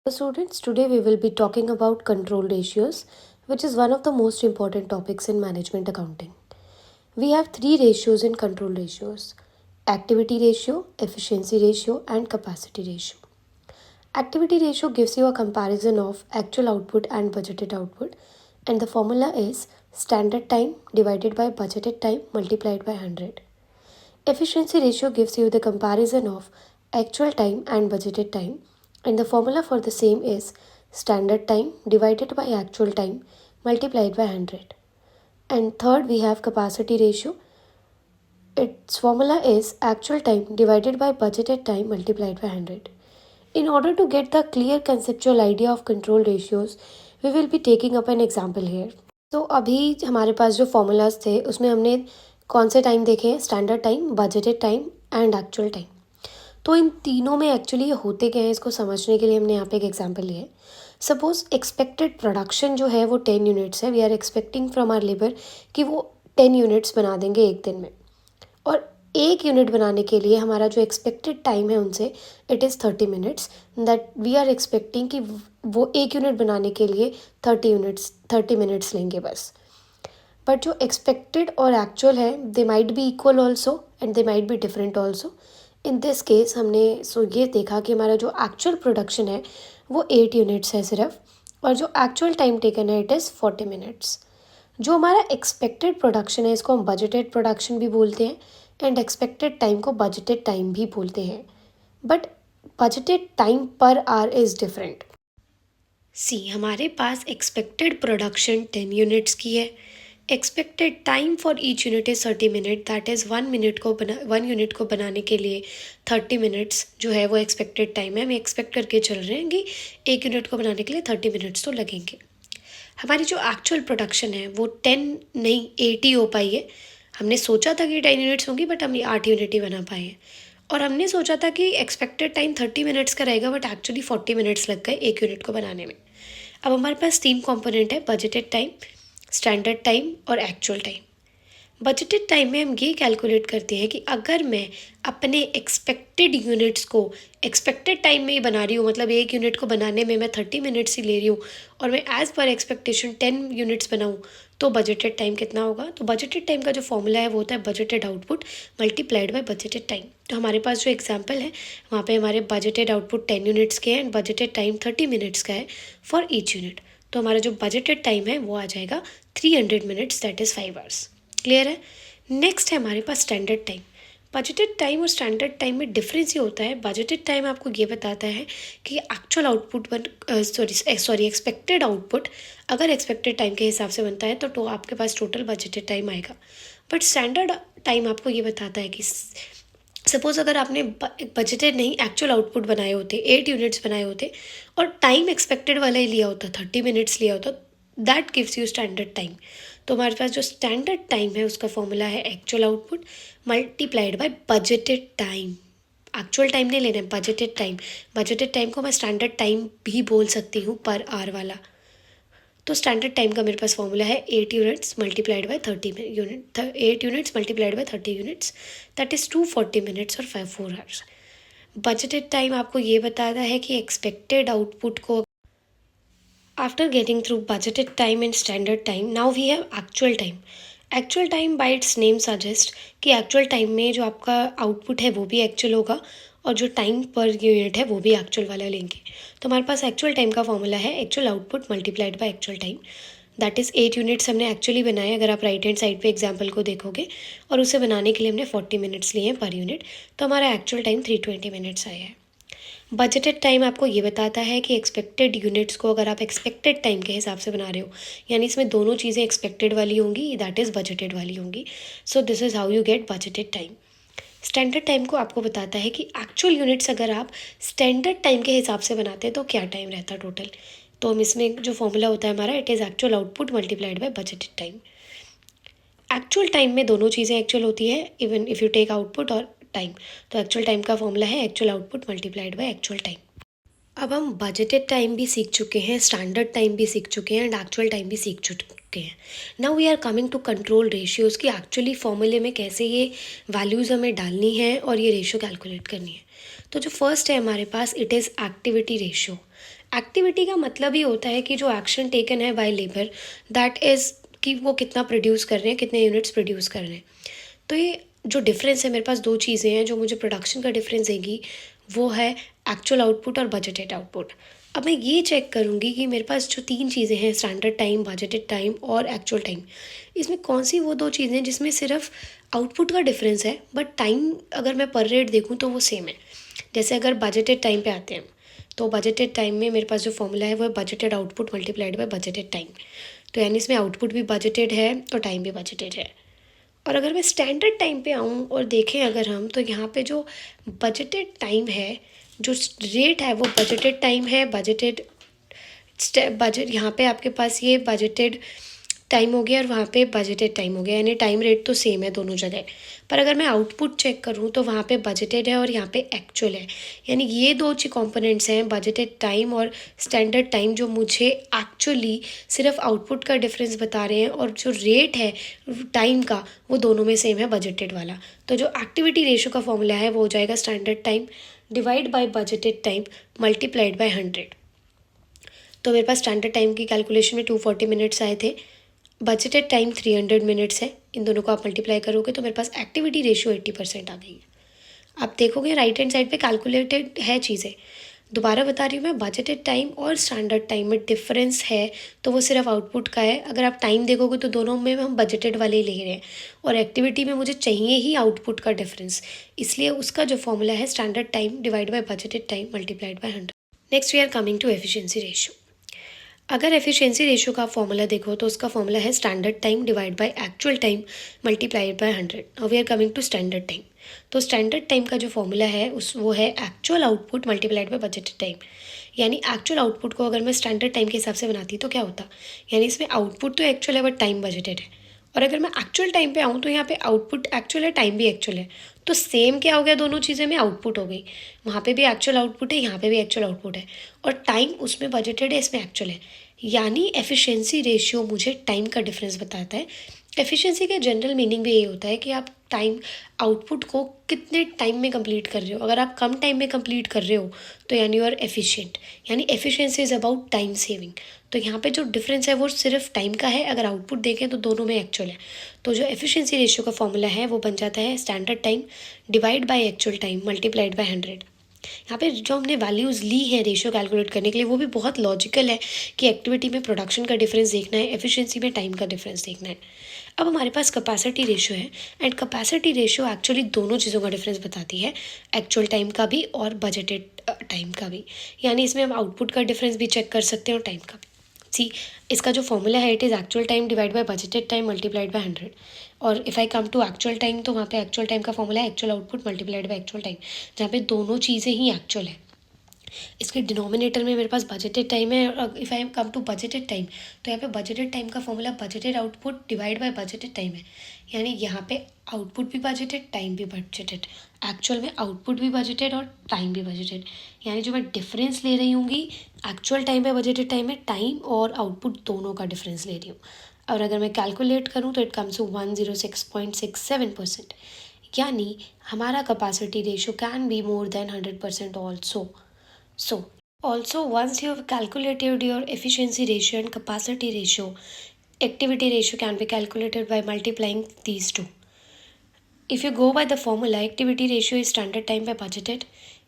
Students, today we will be talking about control ratios, which is one of the most important topics in management accounting. We have three ratios in control ratios: activity ratio, efficiency ratio, and capacity ratio. Activity ratio gives you a comparison of actual output and budgeted output, and the formula is standard time divided by budgeted time multiplied by 100. Efficiency ratio gives you the comparison of actual time and budgeted time, and the formula for the same is standard time divided by actual time multiplied by 100. And third, we have capacity ratio. Its formula is actual time divided by budgeted time multiplied by 100. In order to get the clear conceptual idea of control ratios, we will be taking up an example here. तो अभी हमारे पास जो formulas थे उसमें हमने कौन से time देखे हैं? Standard time, budgeted time and actual time. तो इन तीनों में एक्चुअली ये होते क्या है, इसको समझने के लिए हमने यहाँ पे एक एग्जांपल लिया है. सपोज एक्सपेक्टेड प्रोडक्शन जो है वो 10 यूनिट्स है. We are expecting from our labour कि वो 10 यूनिट्स बना देंगे एक दिन में, और एक यूनिट बनाने के लिए हमारा जो एक्सपेक्टेड टाइम है उनसे it is 30 minutes. That we are expecting कि वो एक यूनिट बनाने के लिए 30 मिनट्स लेंगे बस. बट जो एक्सपेक्टेड और एक्चुअल है they might be equal also and they might be different also. In this case हमने ये देखा कि हमारा जो एक्चुअल प्रोडक्शन है वो 8 यूनिट्स है सिर्फ, और जो एक्चुअल टाइम टेकन है इट इज़ 40 मिनट्स. जो हमारा एक्सपेक्टेड प्रोडक्शन है इसको हम बजटेड प्रोडक्शन भी बोलते हैं, एंड एक्सपेक्टेड टाइम को बजटेड टाइम भी बोलते हैं. But budgeted time per hour is different. See, हमारे पास एक्सपेक्टेड प्रोडक्शन 10 यूनिट्स की है. Expected time for each unit is 30 minute. That is 1 unit को बनाने के लिए 30 मिनट्स जो है वो एक्सपेक्टेड टाइम है. हम एक्सपेक्ट करके चल रहे हैं कि एक यूनिट को बनाने के लिए 30 मिनट्स तो लगेंगे. हमारी जो एक्चुअल प्रोडक्शन है वो 10 नहीं 8 ही हो पाई है. हमने सोचा था कि 10 यूनिट्स होंगी बट हम 8 यूनिट ही बना पाए हैं. और हमने सोचा था कि एक्सपेक्टेड टाइम 30 मिनट्स का रहेगा बट एक्चुअली 40 मिनट्स लग गए एक यूनिट को बनाने में. अब हमारे पास 3 कॉम्पोनेंट है: बजटेड टाइम, स्टैंडर्ड टाइम और एक्चुअल टाइम. बजटेड टाइम में हम ये कैलकुलेट करते हैं कि अगर मैं अपने एक्सपेक्टेड यूनिट्स को एक्सपेक्टेड टाइम में ही बना रही हूँ, मतलब एक यूनिट को बनाने में मैं 30 मिनट्स ही ले रही हूँ और मैं एज़ पर एक्सपेक्टेशन 10 यूनिट्स बनाऊँ, तो बजटेड टाइम कितना होगा? तो बजटेड टाइम का जो फॉर्मूला है वो होता है budgeted output multiplied by budgeted time. तो हमारे पास जो एग्जाम्पल है वहाँ पे हमारे बजटेड आउटपुट 10 यूनिट्स के हैं एंड बजटेड टाइम 30 मिनट्स का है फॉर ईच यूनिट. तो हमारा जो बजटेड टाइम है वो आ जाएगा 300 minutes, that is 5 hours. Clear है? नेक्स्ट है हमारे पास स्टैंडर्ड टाइम. बजटेड टाइम और स्टैंडर्ड टाइम में डिफरेंस ये होता है. बजटेड टाइम आपको ये बताता है कि एक्चुअल आउटपुट एक्सपेक्टेड आउटपुट अगर एक्सपेक्टेड टाइम के हिसाब से बनता है तो आपके पास टोटल बजटेड टाइम आएगा. बट स्टैंडर्ड टाइम आपको ये बताता है कि सपोज़ अगर आपने बजटेड नहीं एक्चुअल आउटपुट बनाए होते, 8 यूनिट्स बनाए होते और टाइम एक्सपेक्टेड वाला ही लिया होता, 30 मिनट्स लिया होता, that gives you standard time. तो हमारे पास जो स्टैंडर्ड टाइम है उसका फॉर्मूला है actual output multiplied by budgeted time. Actual time नहीं लेना है, बजटेड टाइम. बजटेड टाइम को मैं स्टैंडर्ड टाइम भी बोल सकती हूँ पर आवर वाला. तो स्टैंडर्ड टाइम का मेरे पास फॉर्मूला है 8 units multiplied by 30 unit 8 units multiplied by 30 units, that is 240 minutes और 4 आवर्स. बजटेड टाइम आपको ये बताता है कि एक्सपेक्टेड आउटपुट को after getting through budgeted time and standard time, now we have actual time. Actual time by its name suggest कि actual time में जो आपका आउटपुट है वो भी एक्चुअल होगा और जो टाइम पर यूनिट है वो भी एक्चुअल वाला लेंगे. तो हमारे पास एक्चुअल टाइम का फॉर्मूला है actual output multiplied by actual time, that is 8 units हमने एक्चुअली बनाए अगर आप राइट हैंड साइड पे एग्जांपल को देखोगे, और उसे बनाने के लिए हमने 40 मिनट्स लिए हैं पर यूनिट. तो हमारा एक्चुअल टाइम 320 मिनट्स आया है. बजटेड टाइम आपको ये बताता है कि एक्सपेक्टेड यूनिट्स को अगर आप एक्सपेक्टेड टाइम के हिसाब से बना रहे हो, यानी इसमें दोनों चीज़ें एक्सपेक्टेड वाली होंगी, दैट इज़ बजटेड वाली होंगी. So this is how you get budgeted time. Standard time को आपको बताता है कि एक्चुअल यूनिट्स अगर आप स्टैंडर्ड टाइम के हिसाब से बनाते हैं तो क्या टाइम रहता है टोटल. तो हम इसमें जो फॉर्मूला होता है हमारा it is actual output multiplied by budgeted time. Actual time में दोनों चीज़ें एक्चुअल होती है even if you take output और टाइम. तो एक्चुअल टाइम का फॉर्मूला है actual output multiplied by actual time. अब हम बजटेड टाइम भी सीख चुके हैं, स्टैंडर्ड टाइम भी सीख चुके हैं एंड एक्चुअल टाइम भी सीख चुके हैं. Now we are coming to control ratios की एक्चुअली फॉर्मूले में कैसे ये वैल्यूज़ हमें डालनी है और ये रेशियो कैलकुलेट करनी है. तो जो फर्स्ट है हमारे पास it is activity ratio. Activity का मतलब ही होता है कि जो एक्शन टेकन है बाय लेबर, दैट इज़ कि वो कितना प्रोड्यूस कर रहे हैं, कितने यूनिट्स प्रोड्यूस कर रहे हैं। तो ये जो डिफरेंस है, मेरे पास दो चीज़ें हैं जो मुझे प्रोडक्शन का डिफरेंस देगी, वो है एक्चुअल आउटपुट और बजटेड आउटपुट। अब मैं ये चेक करूँगी कि मेरे पास जो तीन चीज़ें हैं, स्टैंडर्ड टाइम, बजटेड टाइम और एक्चुअल टाइम, इसमें कौन सी वो दो चीज़ें हैं जिसमें सिर्फ आउटपुट का डिफरेंस है बट टाइम अगर मैं पर रेट देखूँ तो वो सेम है। जैसे अगर बजटेड टाइम पे आते हैं, तो बजटेड टाइम में मेरे पास जो फॉर्मूला है वो है budgeted output multiplied by budgeted time. तो यानी इसमें आउटपुट भी बजटेड है और टाइम भी बजटेड है। और अगर मैं स्टैंडर्ड टाइम पे आऊँ और देखें अगर हम, तो यहाँ पे जो बजटेड टाइम है, जो रेट है वो बजटेड टाइम है, बजट यहाँ पे आपके पास ये बजटेड टाइम हो गया और वहाँ पे बजटेड टाइम हो गया, यानी टाइम रेट तो सेम है दोनों जगह। पर अगर मैं आउटपुट चेक करूँ तो वहाँ पे बजटेड है और यहाँ पे एक्चुअल है, यानी ये दो कंपोनेंट्स हैं, बजटेड टाइम और स्टैंडर्ड टाइम, जो मुझे एक्चुअली सिर्फ आउटपुट का डिफरेंस बता रहे हैं, और जो रेट है टाइम का वो दोनों में सेम है, बजटेड वाला। तो जो एक्टिविटी रेशियो का फॉर्मूला है वो हो जाएगा standard time divide by budgeted time multiplied by 100। तो मेरे पास स्टैंडर्ड टाइम की कैलकुलेशन में 240 मिनट्स आए थे, बजटेड टाइम 300 मिनट्स है। इन दोनों को आप मल्टीप्लाई करोगे तो मेरे पास एक्टिविटी रेशियो 80% आ गई है। आप देखोगे राइट हैंड साइड पे कैलकुलेटेड है चीज़ें। दोबारा बता रही हूँ मैं, बजटेड टाइम और स्टैंडर्ड टाइम में डिफरेंस है तो वो सिर्फ आउटपुट का है। अगर आप टाइम देखोगे तो दोनों में हम बजटेड वाले ही ले रहे हैं, और एक्टिविटी में मुझे चाहिए ही आउटपुट का डिफरेंस, इसलिए उसका जो फॉर्मूला है standard time divide by budgeted time multiplied by 100। Next we are coming to efficiency ratio. अगर एफिशिएंसी रेशियो का फॉर्मूला देखो तो उसका फॉर्मूला है standard time divide by actual time multiplied by 100। Now we are coming to standard time. तो standard time का जो formula है वो है actual output multiplied by budgeted time. यानी एक्चुअल आउटपुट को अगर मैं स्टैंडर्ड टाइम के हिसाब से बनाती तो क्या होता, यानी इसमें आउटपुट तो एक्चुअल है बट टाइम बजटेड है, और अगर मैं एक्चुअल टाइम पे आऊँ तो यहाँ पे आउटपुट एक्चुअल है, टाइम भी एक्चुअल है। तो सेम क्या हो गया, दोनों चीज़ें में आउटपुट हो गई। वहाँ पे भी एक्चुअल आउटपुट है, यहाँ पे भी एक्चुअल आउटपुट है, और टाइम उसमें बजटेड है, इसमें एक्चुअल है। यानी एफिशिएंसी रेशियो मुझे टाइम का डिफरेंस बताता है। एफिशिएंसी का जनरल मीनिंग भी यही होता है कि आप टाइम आउटपुट को कितने टाइम में कंप्लीट कर रहे हो। अगर आप कम टाइम में कंप्लीट कर रहे हो तो यानी यू आर एफिशिएंट, यानी efficiency is about time saving. तो यहाँ पे जो डिफरेंस है वो सिर्फ टाइम का है। अगर आउटपुट देखें तो दोनों में एक्चुअल है। तो जो एफिशिएंसी रेशियो का फॉर्मूला है वो बन जाता है standard time divide by actual time multiplied by 100। यहाँ पे जो हमने वैल्यूज़ ली हैं रेशियो कैलकुलेट करने के लिए वो भी बहुत लॉजिकल है कि एक्टिविटी में प्रोडक्शन का डिफरेंस देखना है, एफिशिएंसी में टाइम का डिफरेंस देखना है। अब हमारे पास कैपेसिटी रेशियो है, एंड कैपेसिटी रेशियो एक्चुअली दोनों चीज़ों का डिफरेंस बताती है, एक्चुअल टाइम का भी और बजटेड टाइम का भी। यानी इसमें हम आउटपुट का डिफरेंस भी चेक कर सकते हैं और टाइम का भी। सी, इसका जो फॉर्मूला है it is actual time divide by budgeted time multiplied by 100। और if I come to actual time तो वहाँ पे एक्चुअल टाइम का फॉर्मूला है actual output multiplied by actual time, जहाँ पे दोनों चीज़ें ही एक्चुअल है। इसके डिनोमिनेटर में मेरे पास बजटेड टाइम है, और if I come to budgeted time तो यहाँ पे बजटेड टाइम का formula budgeted output divide by budgeted time है। यानी यहाँ पे आउटपुट भी बजटेड, टाइम भी बजटेड। एक्चुअल में आउटपुट भी बजटेड और टाइम भी बजटेड। यानी जो मैं डिफरेंस ले रही हूँगी एक्चुअल टाइम पे बजटेड टाइम में, टाइम और आउटपुट दोनों का डिफरेंस ले रही हूँ। और अगर मैं कैलकुलेट करूँ तो इट कम्स टू 106.67%। यानी हमारा capacity ratio can be more than 100% also. So, also once you have calculated your efficiency ratio and capacity ratio, activity ratio can be calculated by multiplying these two. If you go by the formula, activity ratio is standard time by budgeted,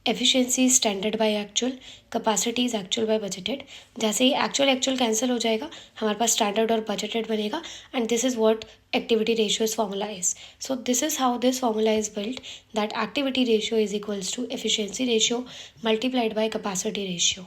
efficiency is standard by actual, capacity is actual by budgeted. जैसे ही actual cancel हो जाएगा हमारे पास standard और budgeted बनेगा, and this is what activity ratio's formula is. So this is how this formula is built, that activity ratio is equals to efficiency ratio multiplied by capacity ratio.